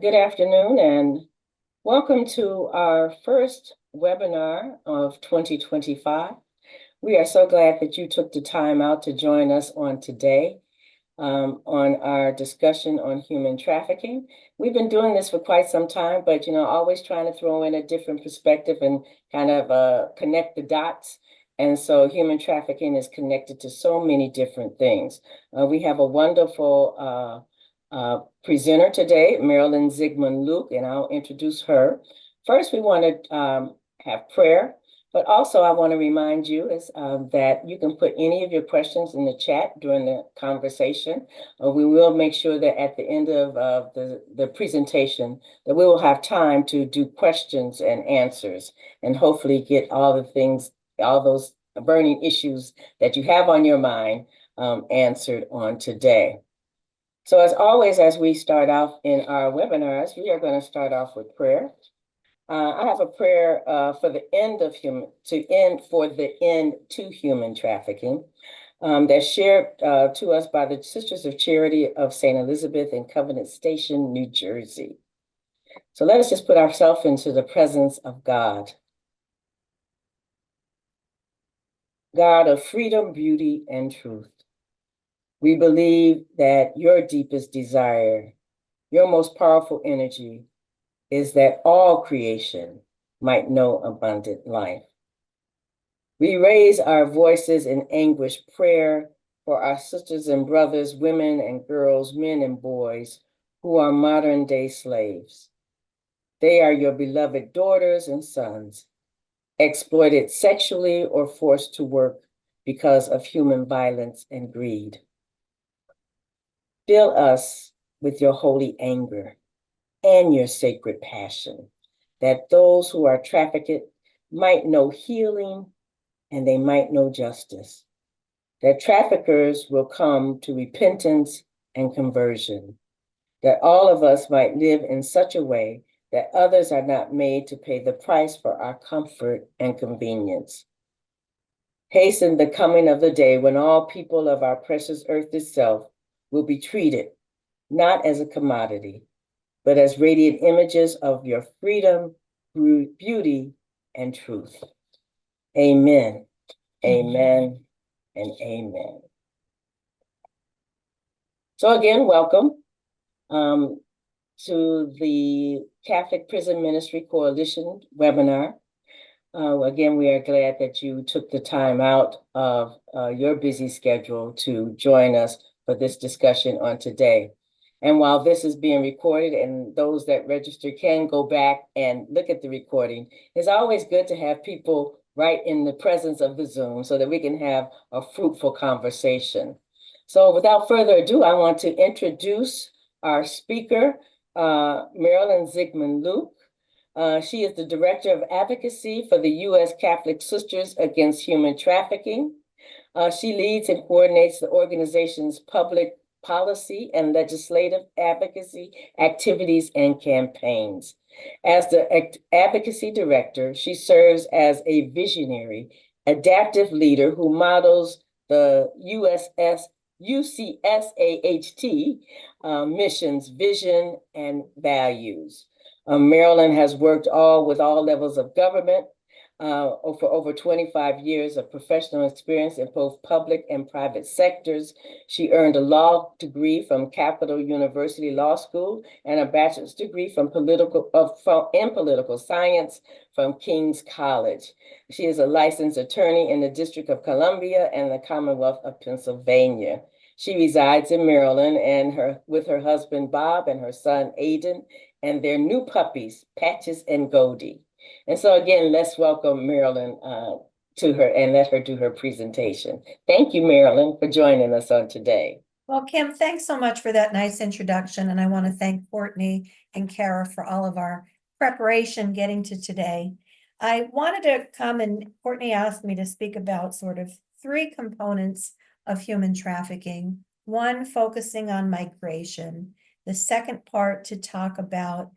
Good afternoon and welcome to our first webinar of 2025. We are so glad that you took the time out to join us on today on our discussion on human trafficking. We've been doing this for quite some time, but always trying to throw in a different perspective and kind of connect the dots. And so human trafficking is connected to so many different things. We have a wonderful presenter today, Marilyn Zigmund Luke, and I'll introduce her. First, we want to have prayer, but also I want to remind you that you can put any of your questions in the chat during the conversation. We will make sure that at the end of the presentation that we will have time to do questions and answers and hopefully get all those burning issues that you have on your mind answered on today. So as always, as we start off in our webinars, we are going to start off with prayer. I have a prayer for the end to human trafficking that's shared to us by the Sisters of Charity of St. Elizabeth in Covenant Station, New Jersey. So let us just put ourselves into the presence of God. God of freedom, beauty, and truth. We believe that your deepest desire, your most powerful energy, is that all creation might know abundant life. We raise our voices in anguished prayer for our sisters and brothers, women and girls, men and boys who are modern-day slaves. They are your beloved daughters and sons, exploited sexually or forced to work because of human violence and greed. Fill us with your holy anger and your sacred passion, that those who are trafficked might know healing and they might know justice, that traffickers will come to repentance and conversion, that all of us might live in such a way that others are not made to pay the price for our comfort and convenience. Hasten the coming of the day when all people of our precious earth itself will be treated not as a commodity, but as radiant images of your freedom, beauty, and truth. Amen, amen, and amen. So again, welcome to the Catholic Prison Ministry Coalition webinar. Again, we are glad that you took the time out of your busy schedule to join us for this discussion on today. And while this is being recorded and those that register can go back and look at the recording, it's always good to have people right in the presence of the Zoom so that we can have a fruitful conversation. So without further ado, I want to introduce our speaker, Marilyn Zigmund Luke. She is the Director of Advocacy for the U.S. Catholic Sisters Against Human Trafficking. She leads and coordinates the organization's public policy and legislative advocacy activities and campaigns. As the Advocacy Director, she serves as a visionary, adaptive leader who models the UCSAHT mission's vision and values. Marilyn has worked with all levels of government for over 25 years of professional experience in both public and private sectors. She earned a law degree from Capital University Law School and a bachelor's degree in political science from King's College. She is a licensed attorney in the District of Columbia and the Commonwealth of Pennsylvania. She resides in Maryland and with her husband, Bob, and her son, Aiden, and their new puppies, Patches and Goldie. And so again, let's welcome Marilyn to her and let her do her presentation. Thank you, Marilyn, for joining us on today. Well, Kim, thanks so much for that nice introduction. And I want to thank Courtney and Kara for all of our preparation getting to today. I wanted to come and Courtney asked me to speak about sort of three components of human trafficking. One, focusing on migration. The second part to talk about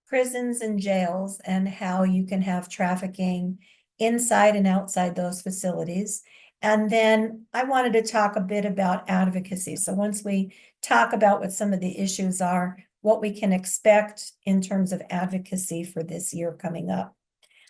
prisons and jails and how you can have trafficking inside and outside those facilities. And then I wanted to talk a bit about advocacy. So once we talk about what some of the issues are, what we can expect in terms of advocacy for this year coming up.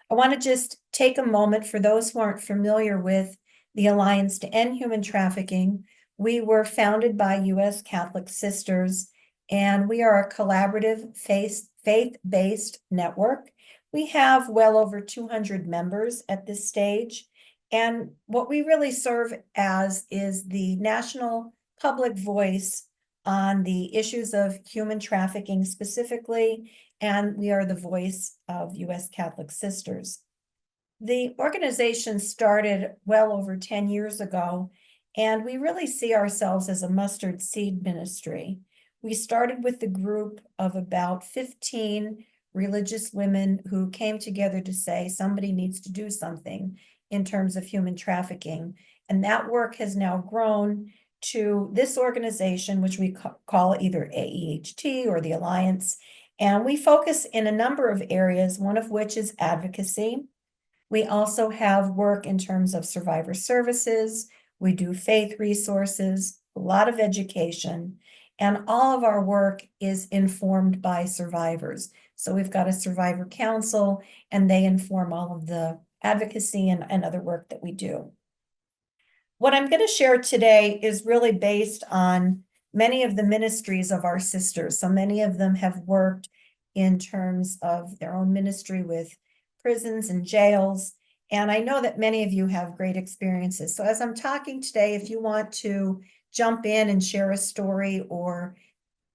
I want to just take a moment for those who aren't familiar with the Alliance to End Human Trafficking. We were founded by U.S. Catholic Sisters, and we are a collaborative faith-based network. We have well over 200 members at this stage. And what we really serve as is the national public voice on the issues of human trafficking specifically, and we are the voice of U.S. Catholic Sisters. The organization started well over 10 years ago, and we really see ourselves as a mustard seed ministry. We started with a group of about 15 religious women who came together to say somebody needs to do something in terms of human trafficking. And that work has now grown to this organization, which we call either AEHT or the Alliance. And we focus in a number of areas, one of which is advocacy. We also have work in terms of survivor services. We do faith resources, a lot of education, and all of our work is informed by survivors. So we've got a survivor council, and they inform all of the advocacy and other work that we do. What I'm going to share today is really based on many of the ministries of our sisters. So many of them have worked in terms of their own ministry with prisons and jails. And I know that many of you have great experiences. So as I'm talking today, if you want to jump in and share a story or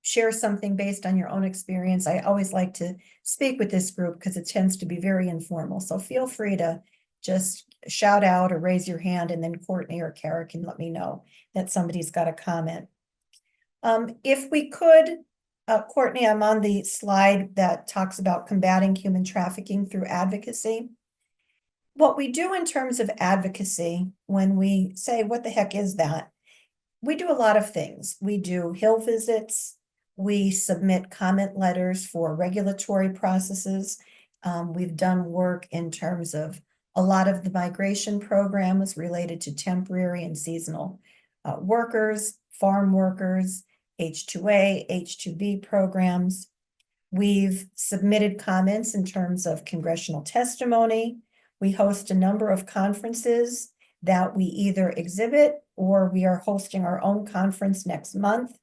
share something based on your own experience, I always like to speak with this group because it tends to be very informal. So feel free to just shout out or raise your hand, and then Courtney or Kara can let me know that somebody's got a comment. If we could, Courtney, I'm on the slide that talks about combating human trafficking through advocacy. What we do in terms of advocacy, when we say, what the heck is that? We do a lot of things. We do Hill visits. We submit comment letters for regulatory processes. We've done work in terms of a lot of the migration program was related to temporary and seasonal workers, farm workers, H-2A, H-2B programs. We've submitted comments in terms of congressional testimony. We host a number of conferences that we either exhibit or we are hosting our own conference next month.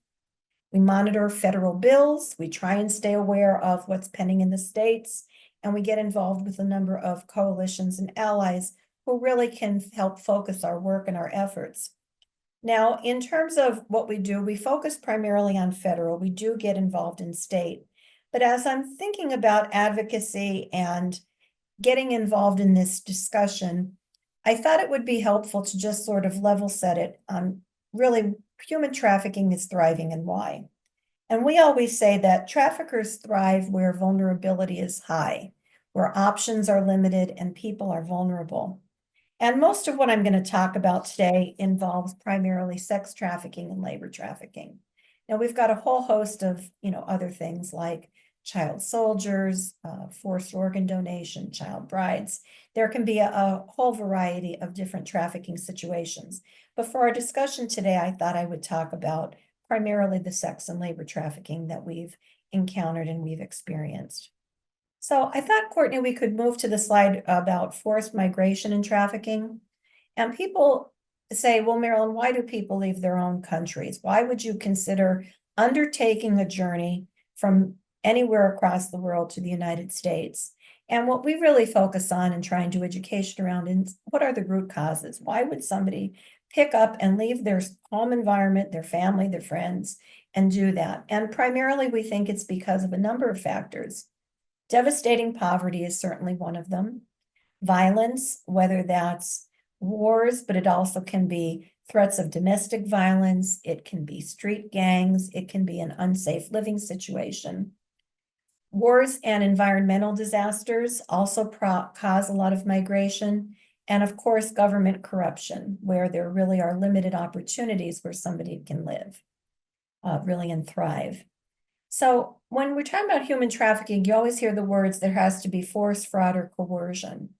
We monitor federal bills. We try and stay aware of what's pending in the states. And we get involved with a number of coalitions and allies who really can help focus our work and our efforts. Now, in terms of what we do, we focus primarily on federal. We do get involved in state. But as I'm thinking about advocacy and getting involved in this discussion, I thought it would be helpful to just sort of level set it on really human trafficking is thriving and why. And we always say that traffickers thrive where vulnerability is high, where options are limited and people are vulnerable. And most of what I'm going to talk about today involves primarily sex trafficking and labor trafficking. Now, we've got a whole host of, other things like child soldiers, forced organ donation, child brides. There can be a whole variety of different trafficking situations. But for our discussion today, I thought I would talk about primarily the sex and labor trafficking that we've encountered and we've experienced. So I thought, Courtney, we could move to the slide about forced migration and trafficking. And people say, well, Marilyn, why do people leave their own countries? Why would you consider undertaking a journey from anywhere across the world to the United States? And what we really focus on and try and do education around is what are the root causes? Why would somebody pick up and leave their home environment, their family, their friends, and do that? And primarily, we think it's because of a number of factors. Devastating poverty is certainly one of them. Violence, whether that's wars, but it also can be threats of domestic violence. It can be street gangs. It can be an unsafe living situation. Wars and environmental disasters also cause a lot of migration. And of course, government corruption, where there really are limited opportunities where somebody can live, really, and thrive. So when we're talking about human trafficking, you always hear the words, there has to be force, fraud, or coercion.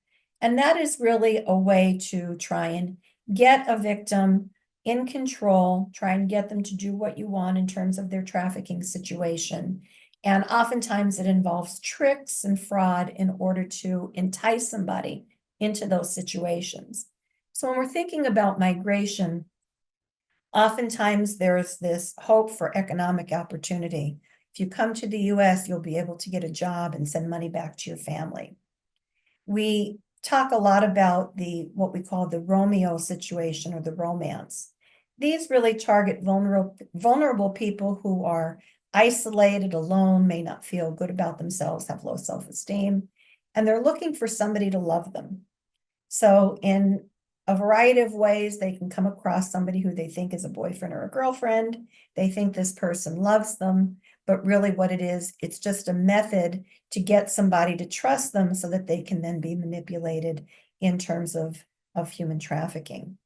And that is really a way to try and get a victim in control, try and get them to do what you want in terms of their trafficking situation. And oftentimes it involves tricks and fraud in order to entice somebody into those situations. So when we're thinking about migration, oftentimes there's this hope for economic opportunity. If you come to the US, you'll be able to get a job and send money back to your family. We talk a lot about what we call the Romeo situation or the romance. These really target vulnerable people who are isolated, alone, may not feel good about themselves, have low self-esteem, and they're looking for somebody to love them. So in a variety of ways, they can come across somebody who they think is a boyfriend or a girlfriend. They think this person loves them, but really what it is, it's just a method to get somebody to trust them so that they can then be manipulated in terms of human trafficking.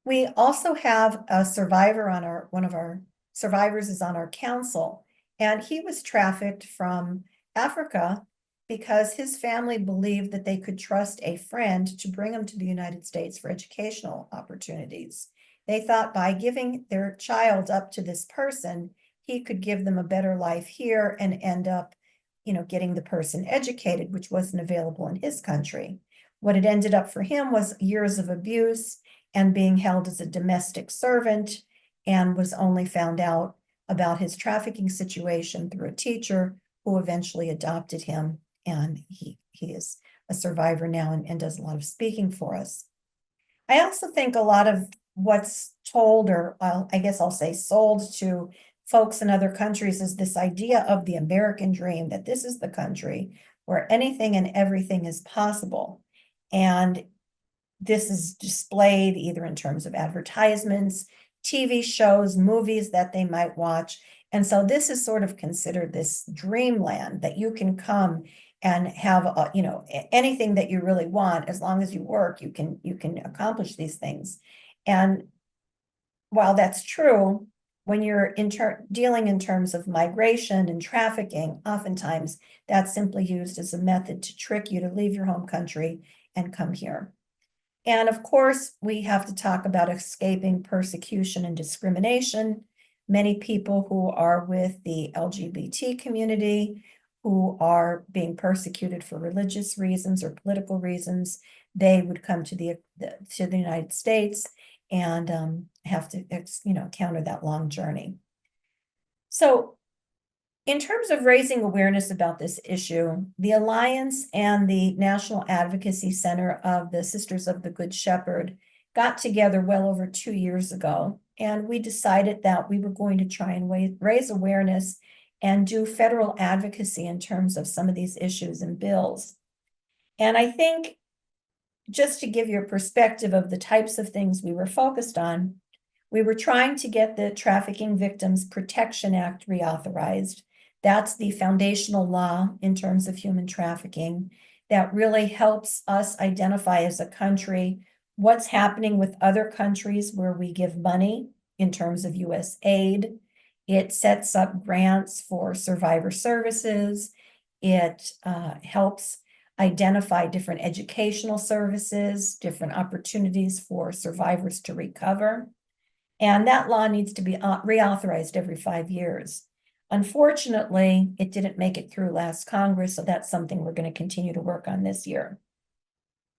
We also have a survivor on one of our survivors is on our council, and he was trafficked from Africa because his family believed that they could trust a friend to bring him to the United States for educational opportunities. They thought by giving their child up to this person, he could give them a better life here and end up, getting the person educated, which wasn't available in his country. What it ended up for him was years of abuse and being held as a domestic servant, and was only found out about his trafficking situation through a teacher who eventually adopted him. And he is a survivor now and does a lot of speaking for us. I also think a lot of what's told, or I guess I'll say sold to folks in other countries, is this idea of the American dream, that this is the country where anything and everything is possible. And this is displayed either in terms of advertisements, TV shows, movies that they might watch. And so this is sort of considered this dreamland that you can come and have, anything that you really want. As long as you work, you can accomplish these things. And while that's true, when you're dealing in terms of migration and trafficking, oftentimes that's simply used as a method to trick you to leave your home country and come here. And of course, we have to talk about escaping persecution and discrimination. Many people who are with the LGBT community, who are being persecuted for religious reasons or political reasons, they would come to the United States and have to, counter that long journey. So in terms of raising awareness about this issue, the Alliance and the National Advocacy Center of the Sisters of the Good Shepherd got together well over 2 years ago, and we decided that we were going to try and raise awareness and do federal advocacy in terms of some of these issues and bills. And I think, just to give you a perspective of the types of things we were focused on, we were trying to get the Trafficking Victims Protection Act reauthorized. That's the foundational law in terms of human trafficking that really helps us identify as a country what's happening with other countries where we give money in terms of US aid. It sets up grants for survivor services. It helps identify different educational services, different opportunities for survivors to recover. And that law needs to be reauthorized every 5 years. Unfortunately, it didn't make it through last Congress, so that's something we're going to continue to work on this year.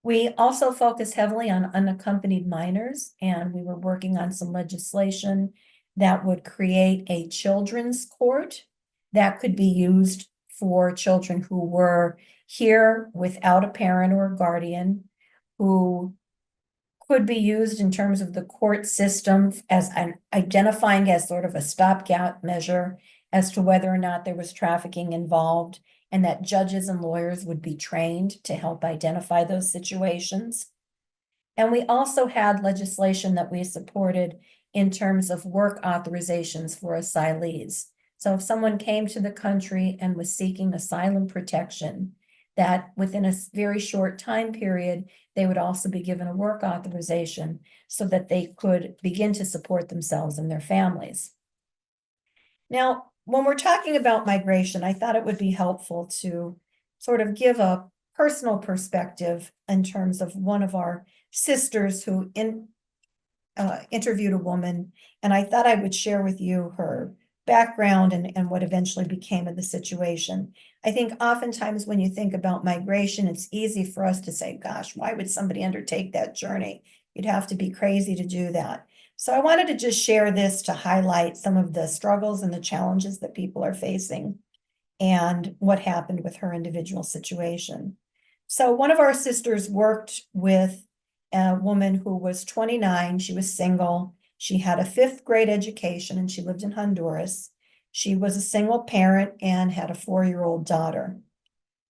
We also focus heavily on unaccompanied minors, and we were working on some legislation that would create a children's court that could be used for children who were here without a parent or a guardian, who could be used in terms of the court system as identifying as sort of a stopgap measure as to whether or not there was trafficking involved, and that judges and lawyers would be trained to help identify those situations. And we also had legislation that we supported in terms of work authorizations for asylees. So if someone came to the country and was seeking asylum protection, that within a very short time period, they would also be given a work authorization so that they could begin to support themselves and their families. Now, when we're talking about migration, I thought it would be helpful to sort of give a personal perspective in terms of one of our sisters who interviewed a woman, and I thought I would share with you her background and what eventually became of the situation. I think oftentimes when you think about migration, it's easy for us to say, gosh, why would somebody undertake that journey? You'd have to be crazy to do that. So I wanted to just share this to highlight some of the struggles and the challenges that people are facing and what happened with her individual situation. So one of our sisters worked with a woman who was 29. She was single. She had a fifth grade education and she lived in Honduras. She was a single parent and had a 4-year-old daughter.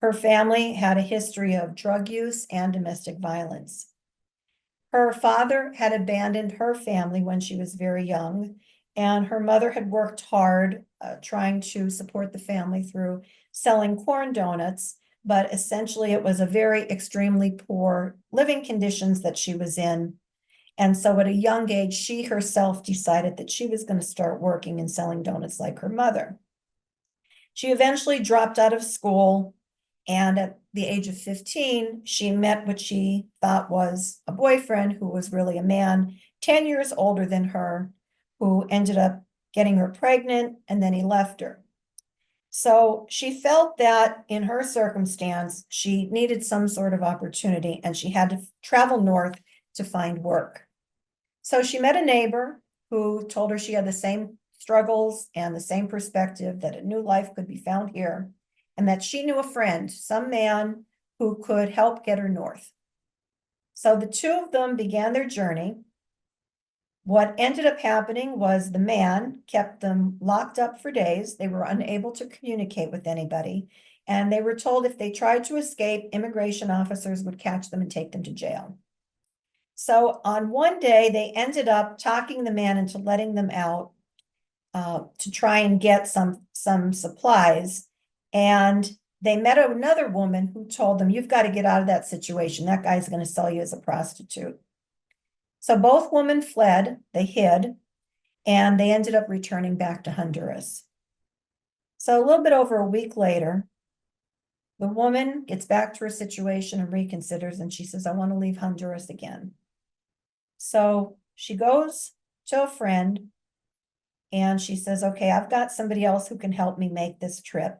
Her family had a history of drug use and domestic violence. Her father had abandoned her family when she was very young, and her mother had worked hard trying to support the family through selling corn donuts, but essentially it was a very extremely poor living conditions that she was in. And so at a young age, she herself decided that she was going to start working and selling donuts like her mother. She eventually dropped out of school, and at the age of 15, she met what she thought was a boyfriend who was really a man 10 years older than her, who ended up getting her pregnant, and then he left her. So she felt that in her circumstance, she needed some sort of opportunity, and she had to travel north to find work. So she met a neighbor who told her she had the same struggles and the same perspective, that a new life could be found here, and that she knew a friend, some man who could help get her north. So the two of them began their journey. What ended up happening was the man kept them locked up for days. They were unable to communicate with anybody, and they were told if they tried to escape, immigration officers would catch them and take them to jail. So on one day, they ended up talking the man into letting them out to try and get some supplies. And they met another woman who told them, you've got to get out of that situation. That guy's going to sell you as a prostitute. So both women fled, they hid, and they ended up returning back to Honduras. So a little bit over a week later, the woman gets back to her situation and reconsiders, and she says, I want to leave Honduras again. So she goes to a friend and she says, okay, I've got somebody else who can help me make this trip.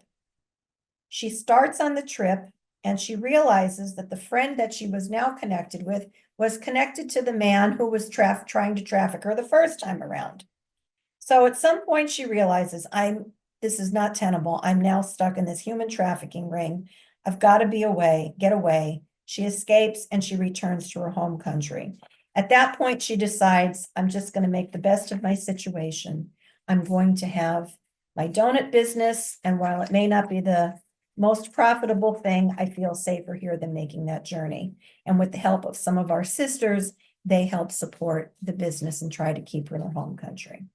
She starts on the trip and she realizes that the friend that she was now connected with was connected to the man who was trying to traffic her the first time around. So at some point she realizes, this is not tenable. I'm now stuck in this human trafficking ring. I've got to get away. She escapes and she returns to her home country. At that point, she decides, I'm just going to make the best of my situation. I'm going to have my donut business, and while it may not be the most profitable thing, I feel safer here than making that journey. And with the help of some of our sisters, they help support the business and try to keep her in her home country.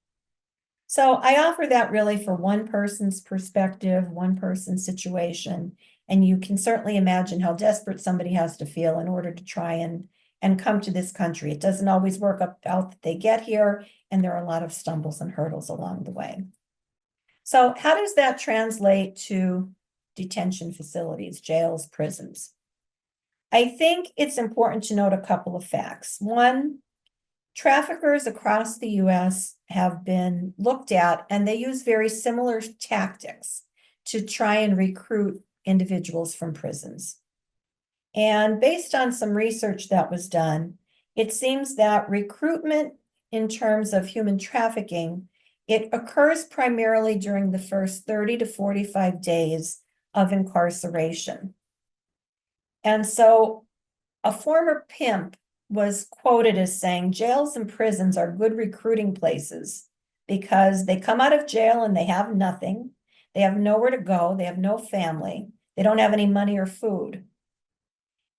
So I offer that really for one person's perspective, one person's situation, and you can certainly imagine how desperate somebody has to feel in order to try and come to this country. It doesn't always work out that they get here, and there are a lot of stumbles and hurdles along the way. So how does that translate to detention facilities, jails, prisons? I think it's important to note a couple of facts. One, traffickers across the US have been looked at, and they use very similar tactics to try and recruit individuals from prisons. And based on some research that was done, it seems that recruitment in terms of human trafficking, it occurs primarily during the first 30 to 45 days of incarceration. And so a former pimp was quoted as saying, jails and prisons are good recruiting places because they come out of jail and they have nothing. They have nowhere to go. They have no family. They don't have any money or food.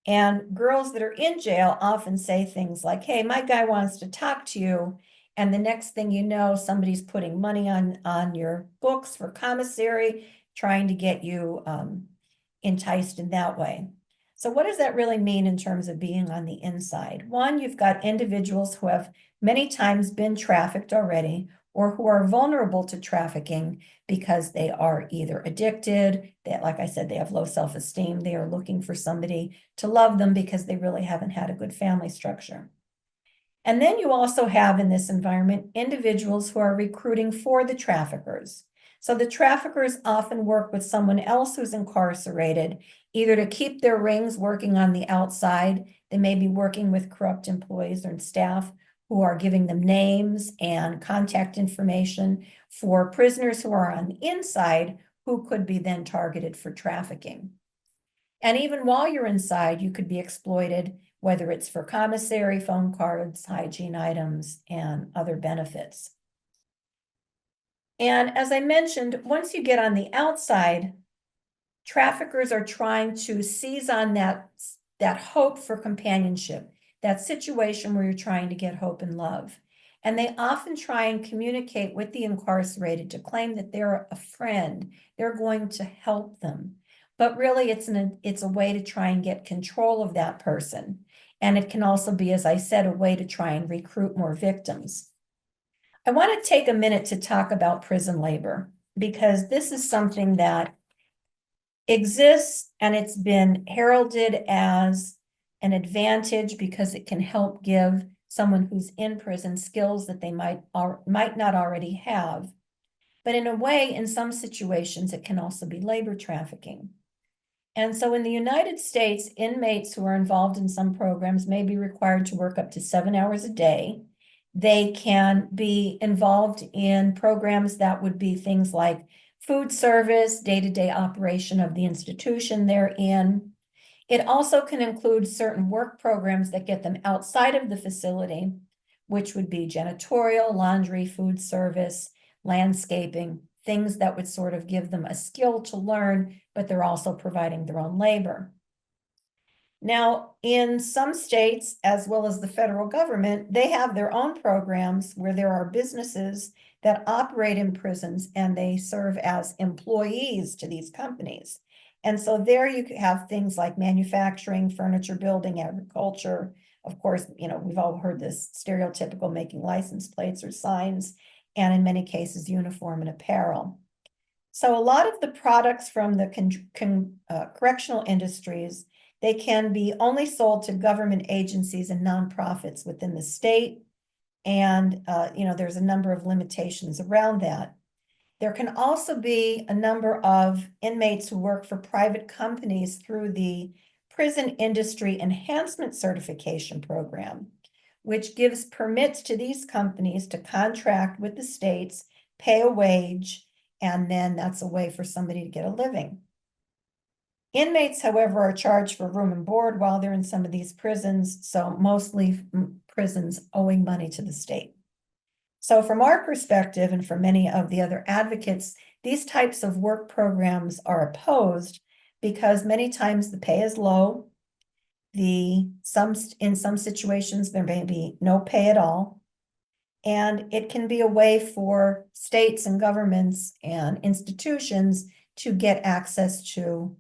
And girls that are in jail often say things like, hey, my guy wants to talk to you. And the next thing you know, somebody's putting money on your books for commissary, trying to get you enticed in that way. So what does that really mean in terms of being on the inside? One, you've got individuals who have many times been trafficked already, or who are vulnerable to trafficking because they are either addicted, that, like I said, they have low self-esteem, they are looking for somebody to love them because they really haven't had a good family structure. And then you also have in this environment individuals who are recruiting for the traffickers. So the traffickers often work with someone else who's incarcerated, either to keep their rings working on the outside. They may be working with corrupt employees or staff who are giving them names and contact information for prisoners who are on the inside who could be then targeted for trafficking. And even while you're inside, you could be exploited, whether it's for commissary, phone cards, hygiene items, and other benefits. And as I mentioned, once you get on the outside, traffickers are trying to seize on that hope for companionship, that situation where you're trying to get hope and love. And they often try and communicate with the incarcerated to claim that they're a friend, they're going to help them. But really, it's a way to try and get control of that person. And it can also be, as I said, a way to try and recruit more victims. I want to take a minute to talk about prison labor, because this is something that exists and it's been heralded as an advantage because it can help give someone who's in prison skills that they might not already have. But in a way, in some situations, it can also be labor trafficking. And so in the United States, inmates who are involved in some programs may be required to work up to 7 hours a day. They can be involved in programs that would be things like food service, day-to-day operation of the institution they're in. It also can include certain work programs that get them outside of the facility, which would be janitorial, laundry, food service, landscaping, things that would sort of give them a skill to learn, but they're also providing their own labor. Now, in some states, as well as the federal government, they have their own programs where there are businesses that operate in prisons and they serve as employees to these companies. And so there you have things like manufacturing, furniture building, agriculture. Of course, we've all heard this stereotypical making license plates or signs, and in many cases, uniform and apparel. So a lot of the products from the correctional industries, they can be only sold to government agencies and nonprofits within the state. And, there's a number of limitations around that. There can also be a number of inmates who work for private companies through the Prison Industry Enhancement Certification Program, which gives permits to these companies to contract with the states, pay a wage, and then that's a way for somebody to get a living. Inmates, however, are charged for room and board while they're in some of these prisons, so mostly prisons owing money to the state. So from our perspective and from many of the other advocates, these types of work programs are opposed because many times the pay is low. In some situations, there may be no pay at all. And it can be a way for states and governments and institutions to get access to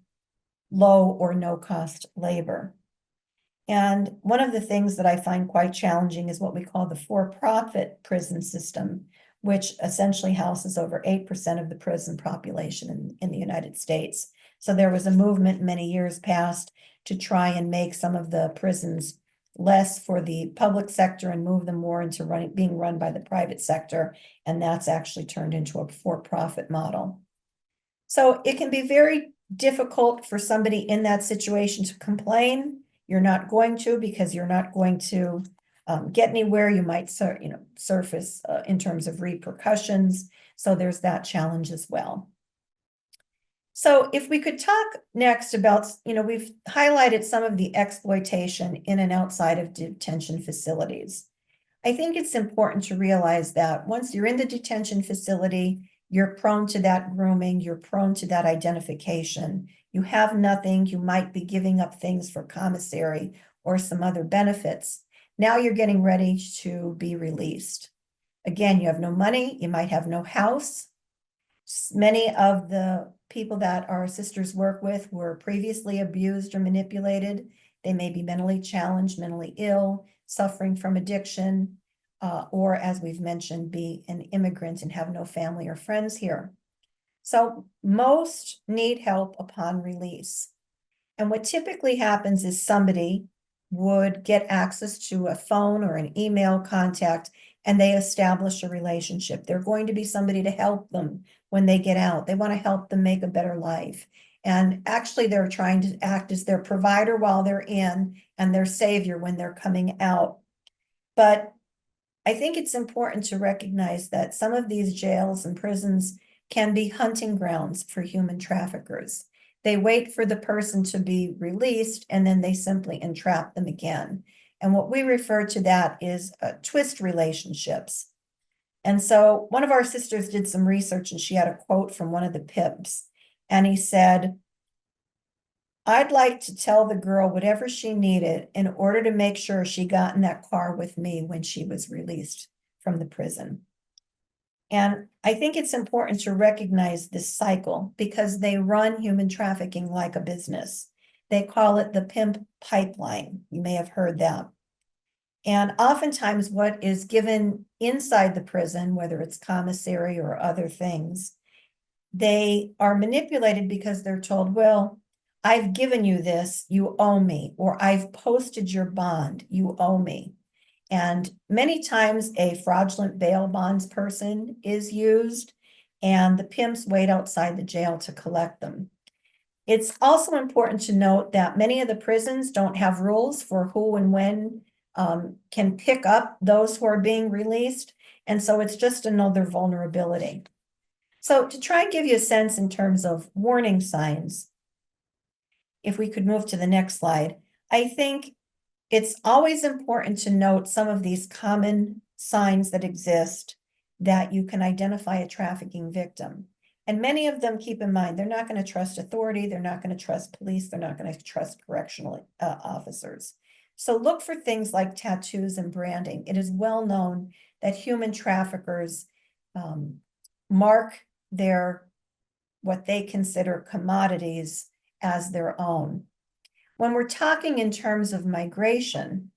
low or no cost labor. And one of the things that I find quite challenging is what we call the for-profit prison system, which essentially houses over 8% of the prison population in the United States. So there was a movement many years past to try and make some of the prisons less for the public sector and move them more into being run by the private sector. And that's actually turned into a for-profit model. So it can be very difficult for somebody in that situation to complain. You're not going to, because you're not going to get anywhere. You might surface in terms of repercussions. So there's that challenge as well. So if we could talk next about, we've highlighted some of the exploitation in and outside of detention facilities. I think it's important to realize that once you're in the detention facility, you're prone to that grooming, you're prone to that identification. You have nothing, you might be giving up things for commissary or some other benefits. Now you're getting ready to be released. Again, you have no money, you might have no house. Many of the people that our sisters work with were previously abused or manipulated. They may be mentally challenged, mentally ill, suffering from addiction, or as we've mentioned, be an immigrant and have no family or friends here. So most need help upon release. And what typically happens is somebody would get access to a phone or an email contact, and they establish a relationship. They're going to be somebody to help them when they get out. They want to help them make a better life. And actually, they're trying to act as their provider while they're in and their savior when they're coming out. But I think it's important to recognize that some of these jails and prisons can be hunting grounds for human traffickers. They wait for the person to be released and then they simply entrap them again. And what we refer to that is twist relationships. And so one of our sisters did some research and she had a quote from one of the pimps. And he said, "I'd like to tell the girl whatever she needed in order to make sure she got in that car with me when she was released from the prison." And I think it's important to recognize this cycle because they run human trafficking like a business. They call it the pimp pipeline. You may have heard that. And oftentimes what is given inside the prison, whether it's commissary or other things, they are manipulated because they're told, well, I've given you this, you owe me, or I've posted your bond, you owe me. And many times a fraudulent bail bonds person is used, and the pimps wait outside the jail to collect them. It's also important to note that many of the prisons don't have rules for who and when can pick up those who are being released. And so it's just another vulnerability. So to try and give you a sense in terms of warning signs, if we could move to the next slide, I think it's always important to note some of these common signs that exist that you can identify a trafficking victim. And many of them, keep in mind, they're not going to trust authority, they're not going to trust police, they're not going to trust correctional officers. So look for things like tattoos and branding. It is well known that human traffickers mark their what they consider commodities as their own. When we're talking in terms of migration,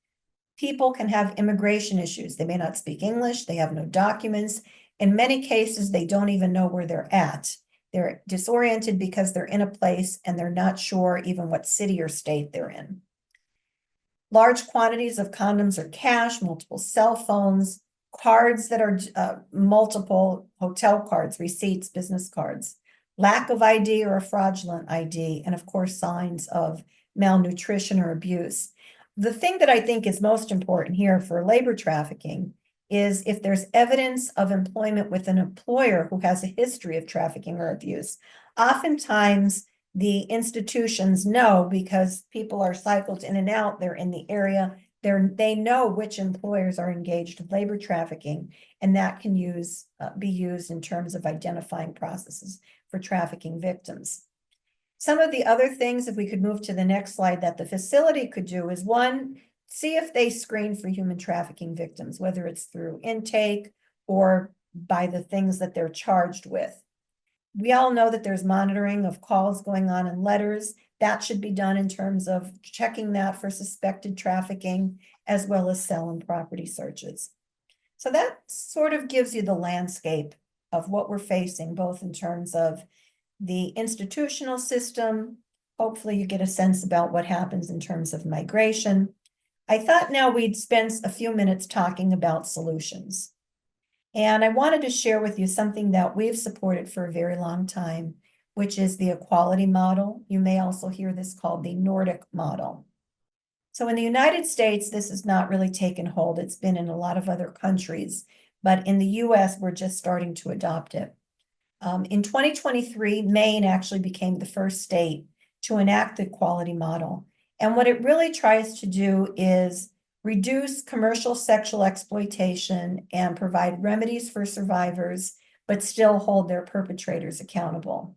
people can have immigration issues. They may not speak English, they have no documents. In many cases, they don't even know where they're at. They're disoriented because they're in a place and they're not sure even what city or state they're in. Large quantities of condoms or cash, multiple cell phones, cards that are multiple hotel cards, receipts, business cards, lack of ID or a fraudulent ID, and of course, signs of malnutrition or abuse. The thing that I think is most important here for labor trafficking is if there's evidence of employment with an employer who has a history of trafficking or abuse. Oftentimes, the institutions know because people are cycled in and out, they're in the area, they know which employers are engaged in labor trafficking, and that can be used in terms of identifying processes for trafficking victims. Some of the other things, if we could move to the next slide, that the facility could do is one, see if they screen for human trafficking victims, whether it's through intake or by the things that they're charged with. We all know that there's monitoring of calls going on and letters. That should be done in terms of checking that for suspected trafficking, as well as cell and property searches. So that sort of gives you the landscape of what we're facing, both in terms of the institutional system. Hopefully you get a sense about what happens in terms of migration. I thought now we'd spend a few minutes talking about solutions. And I wanted to share with you something that we've supported for a very long time, which is the equality model. You may also hear this called the Nordic model. So in the United States, this has not really taken hold. It's been in a lot of other countries, but in the US, we're just starting to adopt it. In 2023, Maine actually became the first state to enact the equality model. And what it really tries to do is reduce commercial sexual exploitation and provide remedies for survivors, but still hold their perpetrators accountable.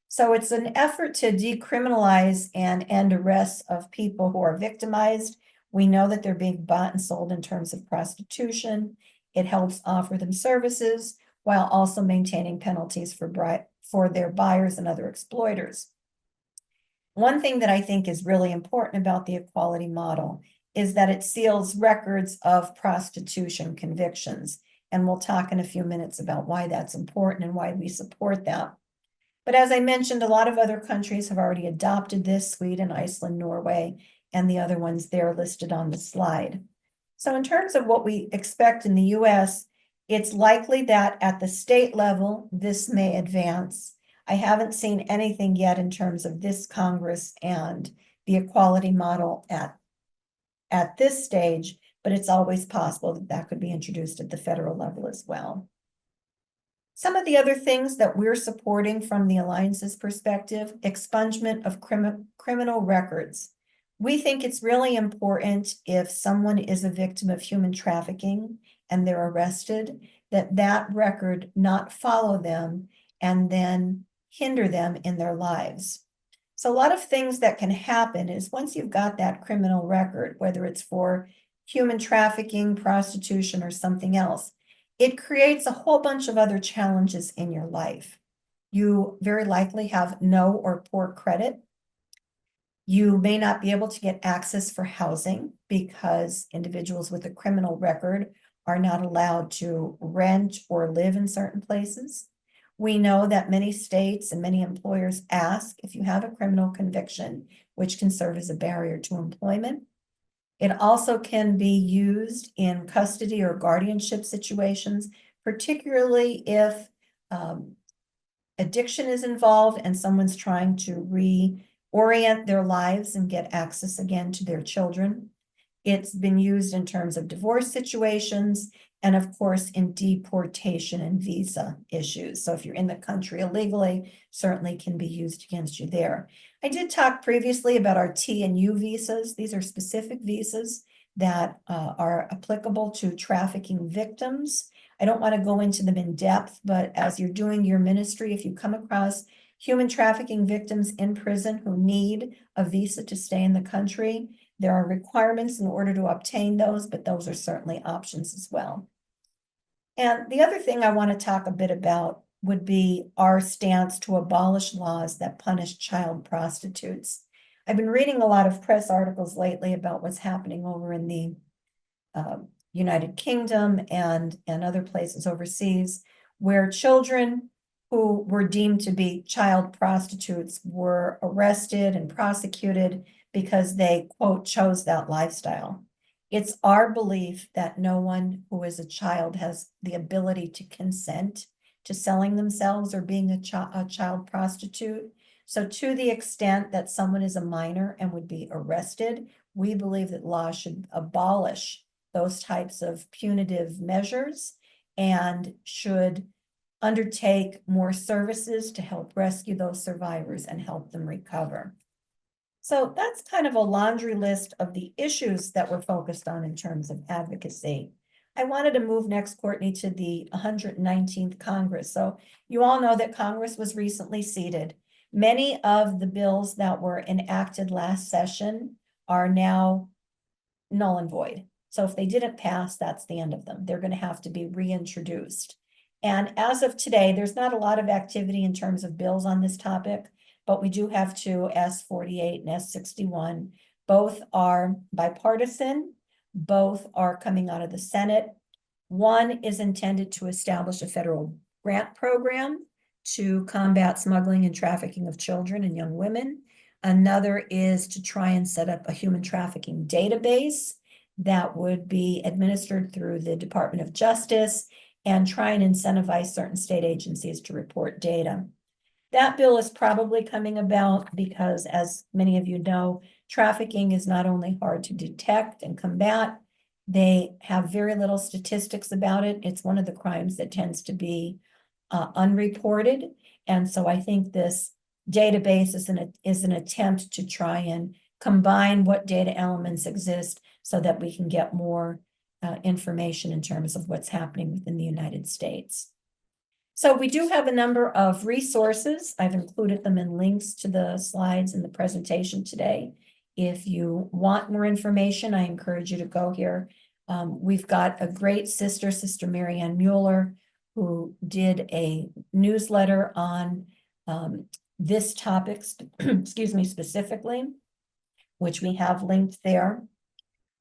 So it's an effort to decriminalize and end arrests of people who are victimized. We know that they're being bought and sold in terms of prostitution. It helps offer them services while also maintaining penalties for their buyers and other exploiters. One thing that I think is really important about the equality model is that it seals records of prostitution convictions. And we'll talk in a few minutes about why that's important and why we support that. But as I mentioned, a lot of other countries have already adopted this, Sweden, Iceland, Norway, and the other ones there listed on the slide. So in terms of what we expect in the US, it's likely that at the state level, this may advance. I haven't seen anything yet in terms of this Congress and the equality model at this stage, but it's always possible that that could be introduced at the federal level as well. Some of the other things that we're supporting from the Alliance's perspective, expungement of criminal records. We think it's really important if someone is a victim of human trafficking and they're arrested, that that record not follow them and then hinder them in their lives. So a lot of things that can happen is once you've got that criminal record, whether it's for human trafficking, prostitution, or something else, it creates a whole bunch of other challenges in your life. You very likely have no or poor credit. You may not be able to get access for housing because individuals with a criminal record are not allowed to rent or live in certain places. We know that many states and many employers ask if you have a criminal conviction, which can serve as a barrier to employment. It also can be used in custody or guardianship situations, particularly if addiction is involved and someone's trying to reorient their lives and get access again to their children. It's been used in terms of divorce situations and, of course, in deportation and visa issues. So if you're in the country illegally, certainly can be used against you there. I did talk previously about our T and U visas. These are specific visas that are applicable to trafficking victims. I don't want to go into them in depth, but as you're doing your ministry, if you come across human trafficking victims in prison who need a visa to stay in the country, there are requirements in order to obtain those, but those are certainly options as well. And the other thing I want to talk a bit about would be our stance to abolish laws that punish child prostitutes. I've been reading a lot of press articles lately about what's happening over in the United Kingdom and other places overseas, where children who were deemed to be child prostitutes were arrested and prosecuted because they, quote, chose that lifestyle. It's our belief that no one who is a child has the ability to consent to selling themselves or being a child prostitute. So to the extent that someone is a minor and would be arrested, we believe that law should abolish those types of punitive measures and should undertake more services to help rescue those survivors and help them recover. So that's kind of a laundry list of the issues that we're focused on in terms of advocacy. I wanted to move next, Courtney, to the 119th Congress. So you all know that Congress was recently seated. Many of the bills that were enacted last session are now null and void. So if they didn't pass, that's the end of them. They're going to have to be reintroduced. And as of today, there's not a lot of activity in terms of bills on this topic, but we do have two, S-48 and S-61. Both are bipartisan. Both are coming out of the Senate. One is intended to establish a federal grant program to combat smuggling and trafficking of children and young women. Another is to try and set up a human trafficking database that would be administered through the Department of Justice and try and incentivize certain state agencies to report data. That bill is probably coming about because, as many of you know, trafficking is not only hard to detect and combat, they have very little statistics about it. It's one of the crimes that tends to be unreported. And so I think this database is an attempt to try and combine what data elements exist so that we can get more information in terms of what's happening within the United States. So we do have a number of resources. I've included them in links to the slides in the presentation today. If you want more information, I encourage you to go here. We've got a great sister, Sister Marianne Mueller, who did a newsletter on this topic, excuse me, specifically, which we have linked there.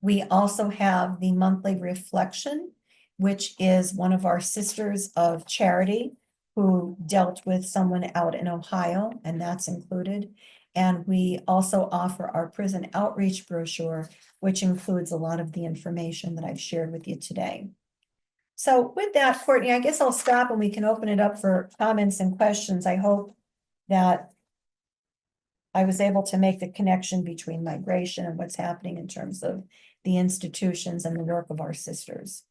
We also have the monthly reflection, which is one of our sisters of charity who dealt with someone out in Ohio, and that's included. And we also offer our prison outreach brochure, which includes a lot of the information that I've shared with you today. So with that, Courtney, I guess I'll stop and we can open it up for comments and questions. I hope that I was able to make the connection between migration and what's happening in terms of the institutions and the work of our sisters.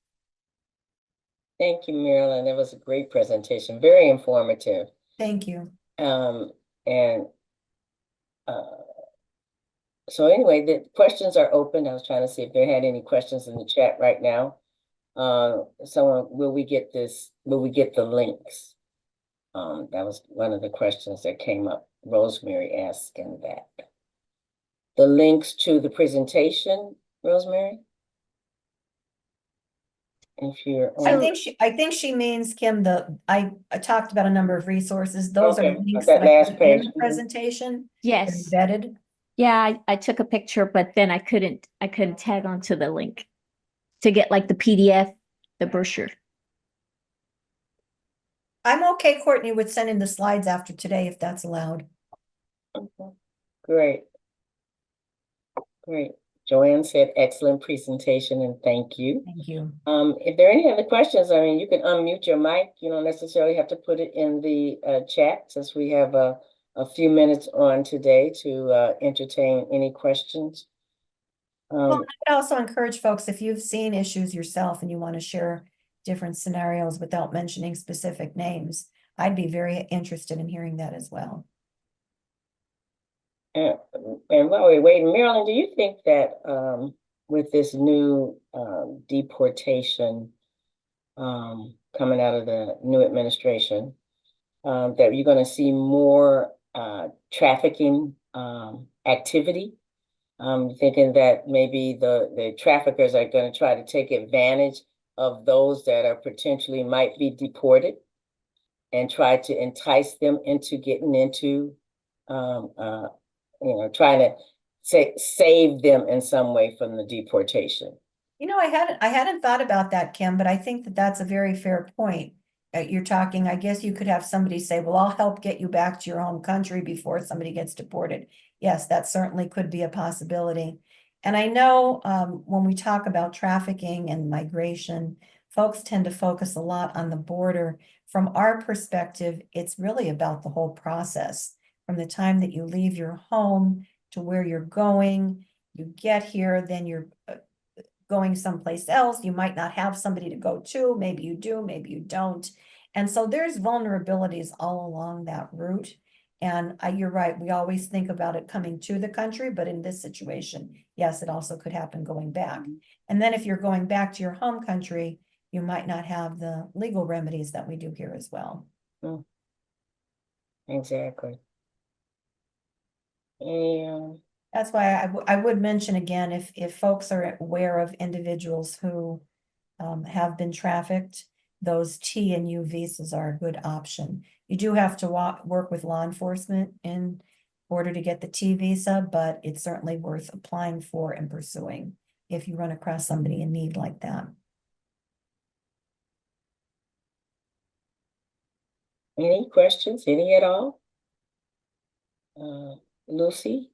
Thank you, Marilyn. That was a great presentation, very informative. Thank you. And so anyway, the questions are open. I was trying to see if there had any questions in the chat right now. Someone, will we get the links? That was one of the questions that came up. Rosemary asking that. The links to the presentation, Rosemary? If you're I on. think she means, Kim, I talked about a number of resources. Those are Okay, links that that I last put in page. the presentation. They're Yes. embedded. Yeah, I took a picture, but then I couldn't tag onto the link to get like the PDF, the brochure. I'm okay, Courtney, with sending the slides after today, if that's allowed. Okay. Great. Great. Joanne said, excellent presentation and thank you. Thank you. If there are any other questions, I mean, you can unmute your mic. You don't necessarily have to put it in the chat, since we have a few minutes on today to entertain any questions. Well, I'd also encourage folks, if you've seen issues yourself and you want to share different scenarios without mentioning specific names, I'd be very interested in hearing that as well. And while we're waiting, Marilyn, do you think that with this new deportation coming out of the new administration, that you're going to see more trafficking activity? Thinking that maybe the traffickers are going to try to take advantage of those that are potentially might be deported and try to entice them into getting into, trying to save them in some way from the deportation. You know, I hadn't thought about that, Kim, but I think that that's a very fair point. You're talking, I guess you could have somebody say, well, I'll help get you back to your home country before somebody gets deported. Yes, that certainly could be a possibility. And I know when we talk about trafficking and migration, folks tend to focus a lot on the border. From our perspective, it's really about the whole process. From the time that you leave your home to where you're going, you get here, then you're going someplace else. You might not have somebody to go to. Maybe you do, maybe you don't. And so there's vulnerabilities all along that route. And you're right, we always think about it coming to the country, but in this situation, yes, it also could happen going back. And then if you're going back to your home country, you might not have the legal remedies that we do here as well. Exactly. That's why I would mention again, if folks are aware of individuals who have been trafficked, those T and U visas are a good option. You do have to work with law enforcement in order to get the T visa, but it's certainly worth applying for and pursuing if you run across somebody in need like that. Any questions, any at all? Lucy,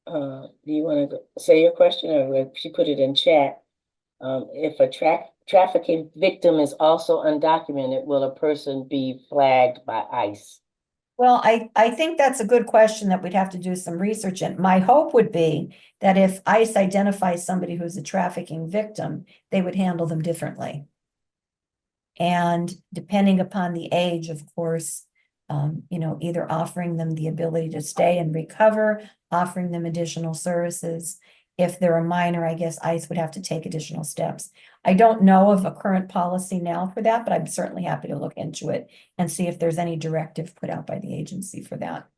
do you want to say your question, or she put it in chat? If a trafficking victim is also undocumented, will a person be flagged by ICE? Well, I think that's a good question that we'd have to do some research in. My hope would be that if ICE identifies somebody who's a trafficking victim, they would handle them differently. And depending upon the age, of course, either offering them the ability to stay and recover, offering them additional services. If they're a minor, I guess ICE would have to take additional steps. I don't know of a current policy now for that, but I'm certainly happy to look into it and see if there's any directive put out by the agency for that.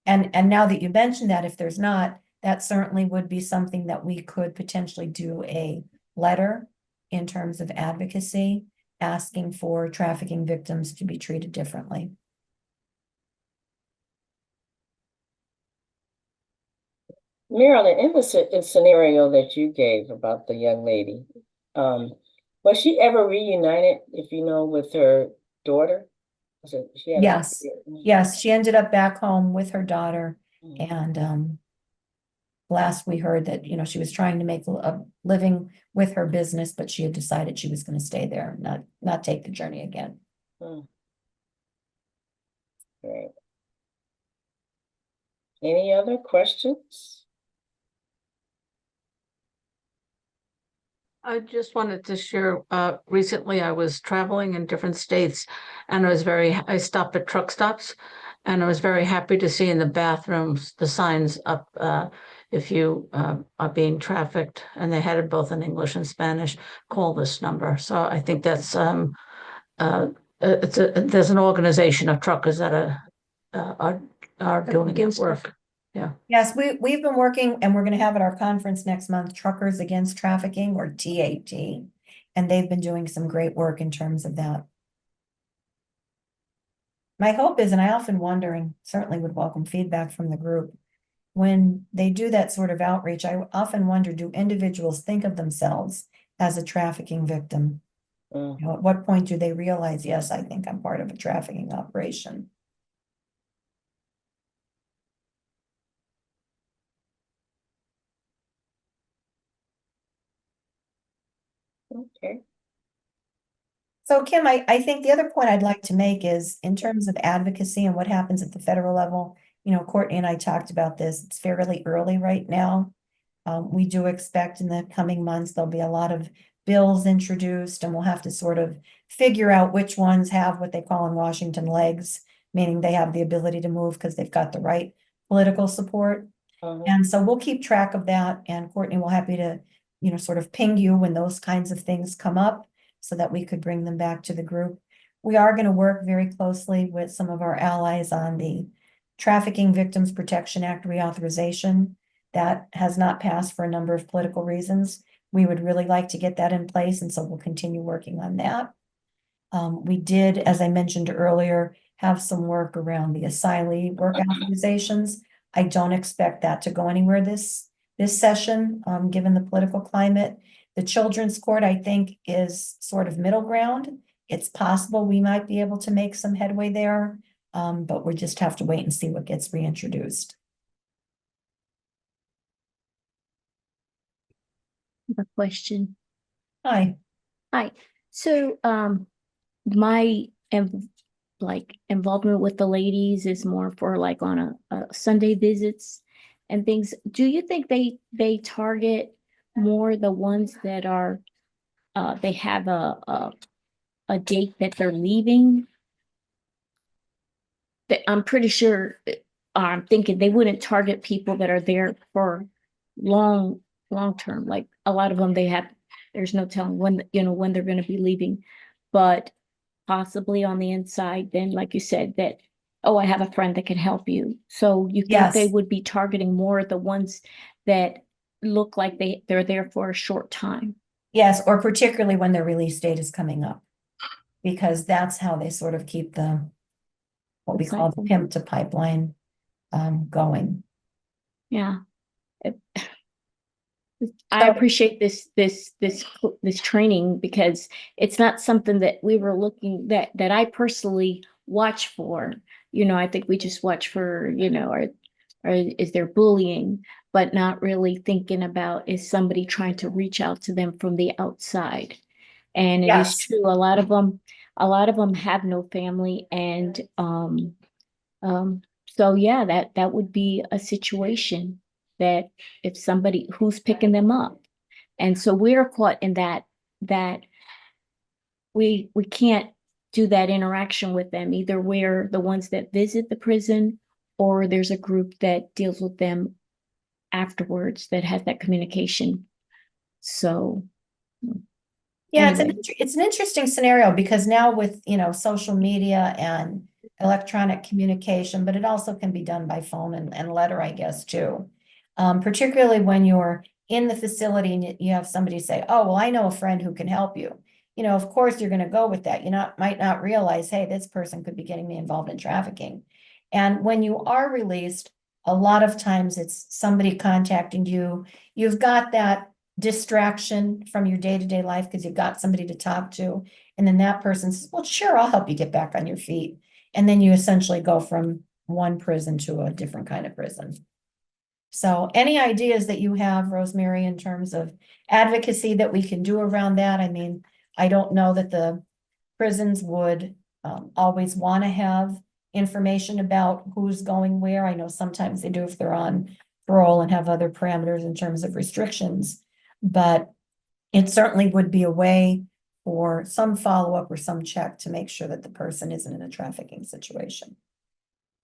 And now that you mentioned that, if there's not, that certainly would be something that we could potentially do a letter in terms of advocacy, asking for trafficking victims to be treated differently. Marilyn, in the scenario that you gave about the young lady, was she ever reunited, if you know, with her daughter? So she had Yes, yes, she ended up back home with her daughter, Mhm. and last we heard that, she was trying to make a living with her business, but she had decided she was going to stay there, not take the journey again. Mm. Great. Any other questions? I just wanted to share, recently I was traveling in different states and I stopped at truck stops and I was very happy to see in the bathrooms, the signs up, if you, are being trafficked, and they had it both in English and Spanish, call this number. So I think that's, uh, there's an organization of truckers that are doing good work. Yeah. Yes, we've been working, and we're gonna have at our conference next month, Truckers Against Trafficking, or TAT. And they've been doing some great work in terms of that. My hope is, and I often wonder, and certainly would welcome feedback from the group, when they do that sort of outreach, I often wonder, do individuals think of themselves as a trafficking victim? Mm. At what point do they realize, yes, I think I'm part of a trafficking operation? Okay. So Kim, I think the other point I'd like to make is in terms of advocacy and what happens at the federal level, Courtney and I talked about this. It's fairly early right now. We do expect in the coming months, there'll be a lot of bills introduced, and we'll have to sort of figure out which ones have what they call in Washington legs, meaning they have the ability to move because they've got the right political support. Uh-huh. And so we'll keep track of that, and Courtney will happy to, sort of ping you when those kinds of things come up so that we could bring them back to the group. We are going to work very closely with some of our allies on the Trafficking Victims Protection Act reauthorization. That has not passed for a number of political reasons. We would really like to get that in place, and so we'll continue working on that. We did, as I mentioned earlier, have some work around the asylee work authorizations. I don't expect that to go anywhere this session, given the political climate. The Children's Court, I think, is sort of middle ground. It's possible we might be able to make some headway there, but we just have to wait and see what gets reintroduced. A question. Hi. Hi. So, my involvement with the ladies is more for like on a Sunday visits and things. Do you think they target more the ones that are they have a date that they're leaving? That I'm pretty sure I'm thinking they wouldn't target people that are there for long long term. Like a lot of them, there's no telling when when they're going to be leaving, but possibly on the inside, then like you said, that, oh, I have a friend that can help you. So you think they Yes. would be targeting more the ones that look like they're there for a short time? Yes, or particularly when their release date is coming up, because that's how they sort of keep what we call the Cycle. pimp to pipeline going. Yeah. I appreciate this training, because it's not something that we were looking that I personally watch for. I think we just watch for, or is there bullying, but not really thinking about, is somebody trying to reach out to them from the outside? And it is Yes. true, a lot of them have no family, and so yeah, that would be a situation that if somebody who's picking them up. And so we're caught in that we can't do that interaction with them. Either we're the ones that visit the prison, or there's a group that deals with them afterwards that has that communication. So Yeah, anyway, it's an interesting scenario because now with, social media and electronic communication, but it also can be done by phone and letter, I guess, too. Particularly when you're in the facility and you have somebody say, oh, well, I know a friend who can help you. Of course, you're going to go with that. Might not realize, hey, this person could be getting me involved in trafficking. And when you are released, a lot of times it's somebody contacting you. You've got that distraction from your day-to-day life because you've got somebody to talk to. And then that person says, well, sure, I'll help you get back on your feet. And then you essentially go from one prison to a different kind of prison. So any ideas that you have, Rosemary, in terms of advocacy that we can do around that? I mean, I don't know that the prisons would always want to have information about who's going where. I know sometimes they do if they're on parole and have other parameters in terms of restrictions. But it certainly would be a way for some follow-up or some check to make sure that the person isn't in a trafficking situation.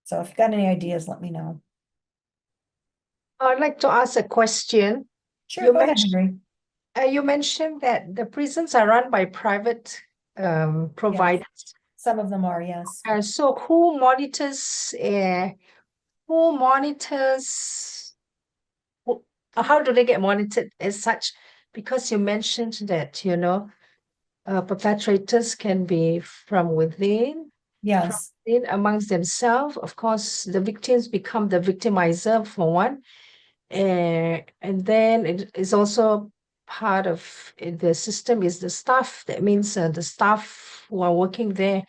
So if you've got any ideas, let me know. I'd like to ask a question. Sure, You go ahead, mentioned- Henry. You mentioned that the prisons are run by private providers. Some of them are, yes. So who monitors, how do they get monitored as such? Because you mentioned that, perpetrators can be from within amongst themselves. Of course, the victims become the victimizer for one. And then it is also part of the system is the staff. That means the staff who are working there,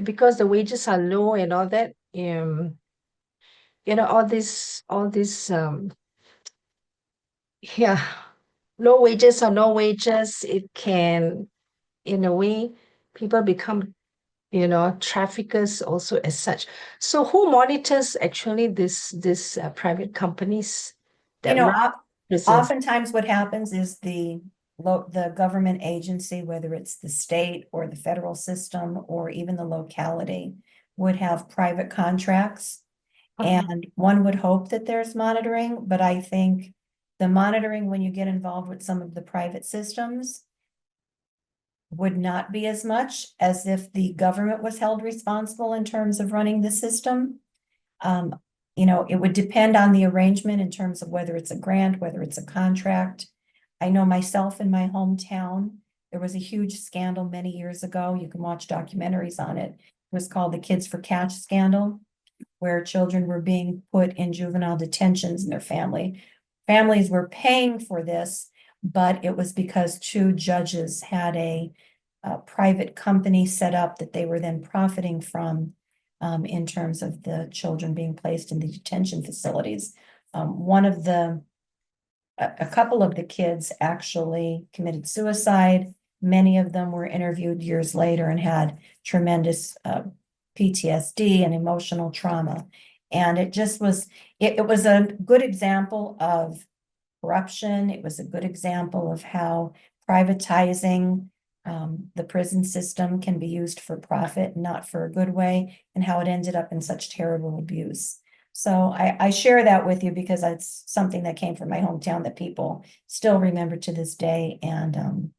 because the wages are low and all that. All this yeah, low wages or no wages, it can, in a way, people become traffickers also as such. So who monitors actually this private companies that run prisons? Oftentimes what happens is the government agency, whether it's the state or the federal system or even the locality, would have private contracts. And one would hope that there's monitoring, but I think the monitoring when you get involved with some of the private systems would not be as much as if the government was held responsible in terms of running the system. It would depend on the arrangement in terms of whether it's a grant, whether it's a contract. I know myself in my hometown, there was a huge scandal many years ago. You can watch documentaries on it. It was called the Kids for Catch scandal, where children were being put in juvenile detentions and their families were paying for this, but it was because two judges had a private company set up that they were then profiting from in terms of the children being placed in the detention facilities. A couple of the kids actually committed suicide. Many of them were interviewed years later and had tremendous PTSD and emotional trauma. And it was a good example of corruption. It was a good example of how privatizing the prison system can be used for profit, not for a good way, and how it ended up in such terrible abuse. So I share that with you because it's something that came from my hometown that people still remember to this day. And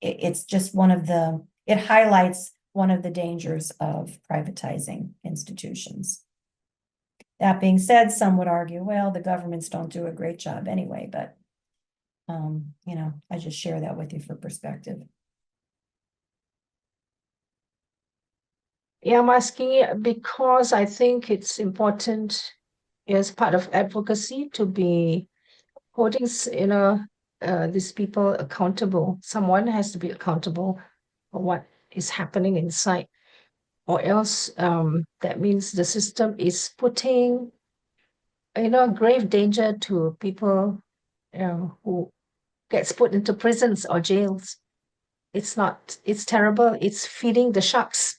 it's just it highlights one of the dangers of privatizing institutions. That being said, some would argue, well, the governments don't do a great job anyway, but I just share that with you for perspective. Yeah, I'm asking it because I think it's important as part of advocacy to be holding, these people accountable. Someone has to be accountable for what is happening inside, or else that means the system is putting, grave danger to people who gets put into prisons or jails. It's terrible. It's feeding the sharks.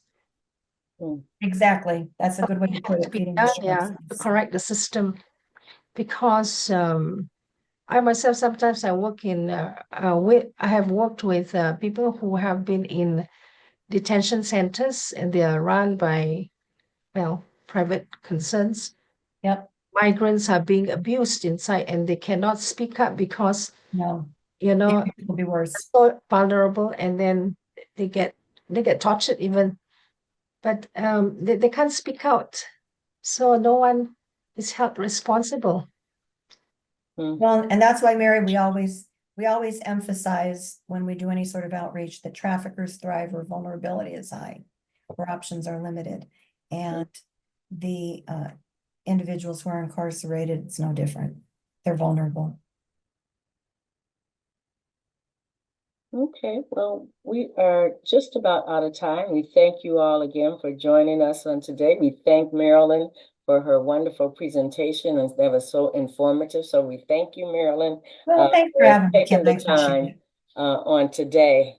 Exactly. That's a good way to put it. Feeding the sharks. To correct the system, because I myself sometimes I work I have worked with people who have been in detention centers, and they are run by private concerns. Yep. Migrants are being abused inside, and they cannot speak up because No, it will be worse. so vulnerable, and then they get tortured even. But they can't speak out, so no one is held responsible. Well, and that's why, Mary, we always emphasize when we do any sort of outreach that traffickers thrive where vulnerability is high, where options are limited. And the individuals who are incarcerated, it's no different. They're vulnerable. Okay, well, we are just about out of time. We thank you all again for joining us on today. We thank Marilyn for her wonderful presentation, and that was so informative. So we thank you, Marilyn, Well, thanks for for having me, taking Kim. I the appreciate time it. on today.